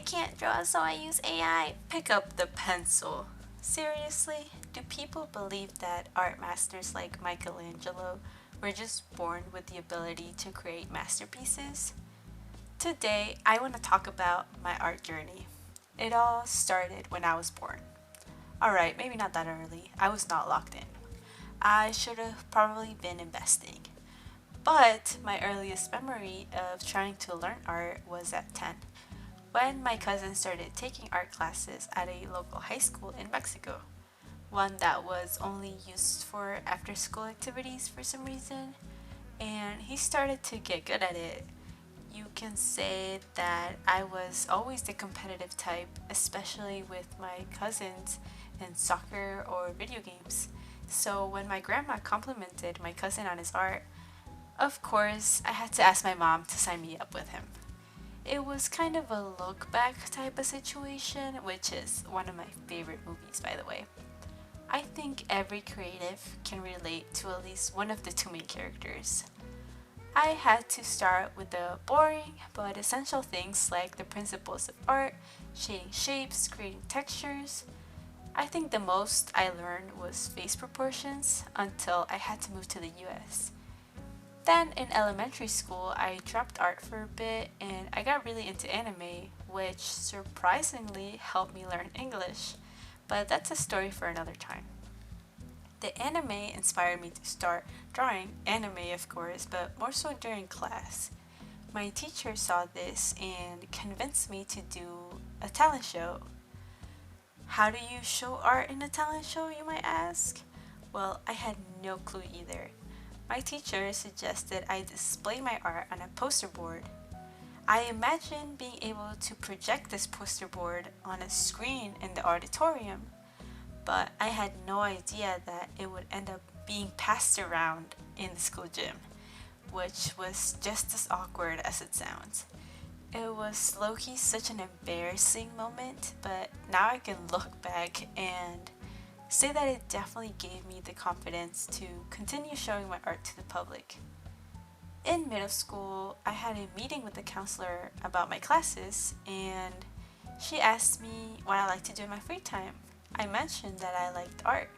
can't draw, so I use AI. Pick up the pencil. Seriously? Do people believe that art masters like Michelangelo were just born with the ability to create masterpieces? Today, I want to talk about my art journey. It all started when I was born. Alright, maybe not that early. I was not locked in. I should have probably been investing. But my earliest memory of trying to learn art was at 10, when my cousin started taking art classes at a local high school in Mexico, one that was only used for after school activities for some reason, and he started to get good at it. You can say that I was always the competitive type, especially with my cousins in soccer or video games. So when my grandma complimented my cousin on his art, of course, I had to ask my mom to sign me up with him. It was kind of a look back type of situation, which is one of my favorite movies, by the way. I think every creative can relate to at least one of the two main characters. I had to start with the boring but essential things like the principles of art, shading shapes, creating textures. I think the most I learned was face proportions until I had to move to the US. Then in elementary school, I dropped art for a bit and I got really into anime, which surprisingly helped me learn English. But that's a story for another time. The anime inspired me to start drawing anime, of course, but more so during class. My teacher saw this and convinced me to do a talent show. How do you show art in a talent show, you might ask? Well, I had no clue either. My teacher suggested I display my art on a poster board. I imagined being able to project this poster board on a screen in the auditorium, but I had no idea that it would end up being passed around in the school gym, which was just as awkward as it sounds. It was low-key such an embarrassing moment, but now I can look back and say that it definitely gave me the confidence to continue showing my art to the public. In middle school, I had a meeting with the counselor about my classes, and she asked me what I like to do in my free time. I mentioned that I liked art.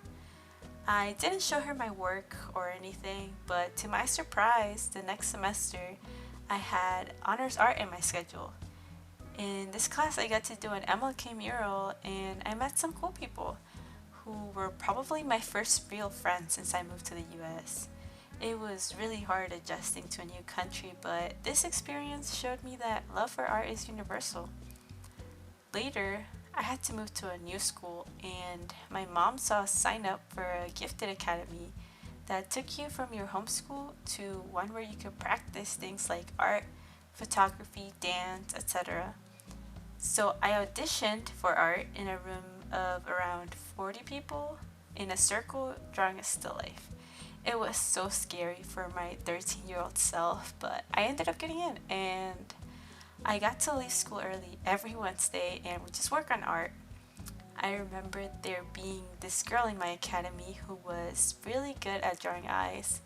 I didn't show her my work or anything, but to my surprise, the next semester, I had honors art in my schedule. In this class, I got to do an MLK mural, and I met some cool people who were probably my first real friends since I moved to the US. It was really hard adjusting to a new country, but this experience showed me that love for art is universal. Later, I had to move to a new school, and my mom saw a sign up for a gifted academy that took you from your home school to one where you could practice things like art, photography, dance, etc. So I auditioned for art in a room of around 40 people in a circle drawing a still life. It was so scary for my 13-year-old self, but I ended up getting in and I got to leave school early every Wednesday and would just work on art. I remember there being this girl in my academy who was really good at drawing eyes,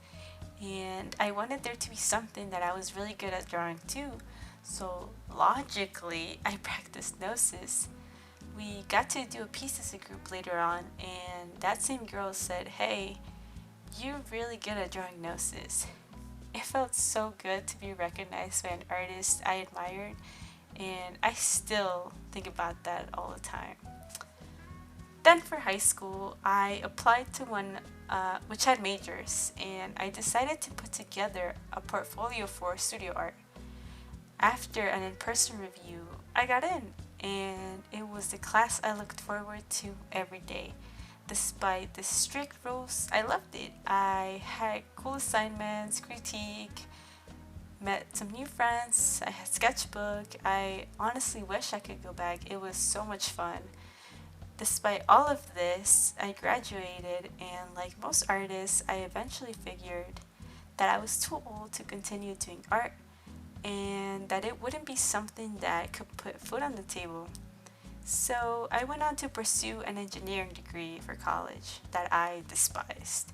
and I wanted there to be something that I was really good at drawing too. So logically, I practiced noses. We got to do a piece as a group later on, and that same girl said, "Hey, you're really good at drawing noses." It felt so good to be recognized by an artist I admired, and I still think about that all the time. Then for high school, I applied to one which had majors, and I decided to put together a portfolio for studio art. After an in-person review, I got in, and it was the class I looked forward to every day. Despite the strict rules, I loved it. I had cool assignments, critique, met some new friends, I had sketchbook. I honestly wish I could go back. It was so much fun. Despite all of this, I graduated, and like most artists, I eventually figured that I was too old to continue doing art and that it wouldn't be something that could put food on the table. So I went on to pursue an engineering degree for college that I despised.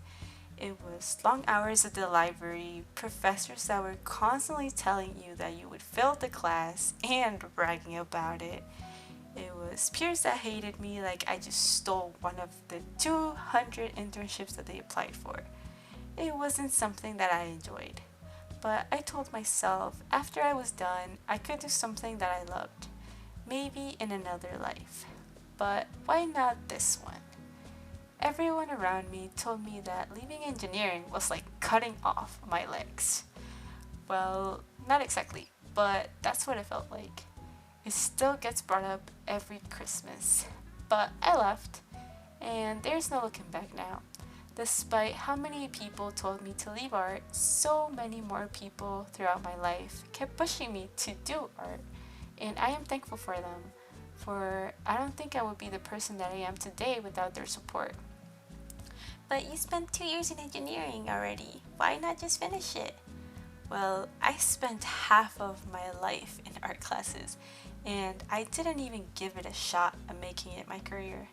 It was long hours at the library, professors that were constantly telling you that you would fail the class and bragging about it. It was peers that hated me like I just stole one of the 200 internships that they applied for. It wasn't something that I enjoyed. But I told myself after I was done, I could do something that I loved. Maybe in another life. But why not this one? Everyone around me told me that leaving engineering was like cutting off my legs. Well, not exactly, but that's what it felt like. It still gets brought up every Christmas. But I left, and there's no looking back now. Despite how many people told me to leave art, so many more people throughout my life kept pushing me to do art, and I am thankful for them. For I don't think I would be the person that I am today without their support. But you spent 2 years in engineering already. Why not just finish it? Well, I spent half of my life in art classes, and I didn't even give it a shot at making it my career.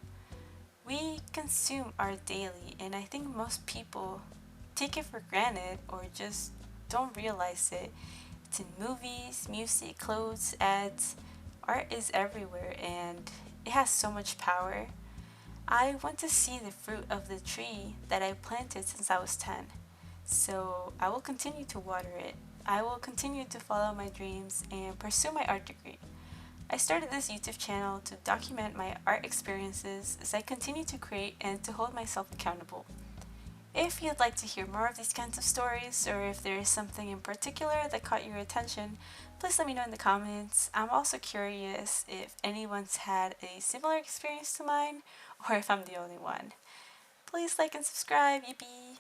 We consume art daily, and I think most people take it for granted or just don't realize it. It's in movies, music, clothes, ads. Art is everywhere, and it has so much power. I want to see the fruit of the tree that I planted since I was 10. So I will continue to water it. I will continue to follow my dreams and pursue my art degree. I started this YouTube channel to document my art experiences as I continue to create and to hold myself accountable. If you'd like to hear more of these kinds of stories, or if there is something in particular that caught your attention, please let me know in the comments. I'm also curious if anyone's had a similar experience to mine, or if I'm the only one. Please like and subscribe, yippee!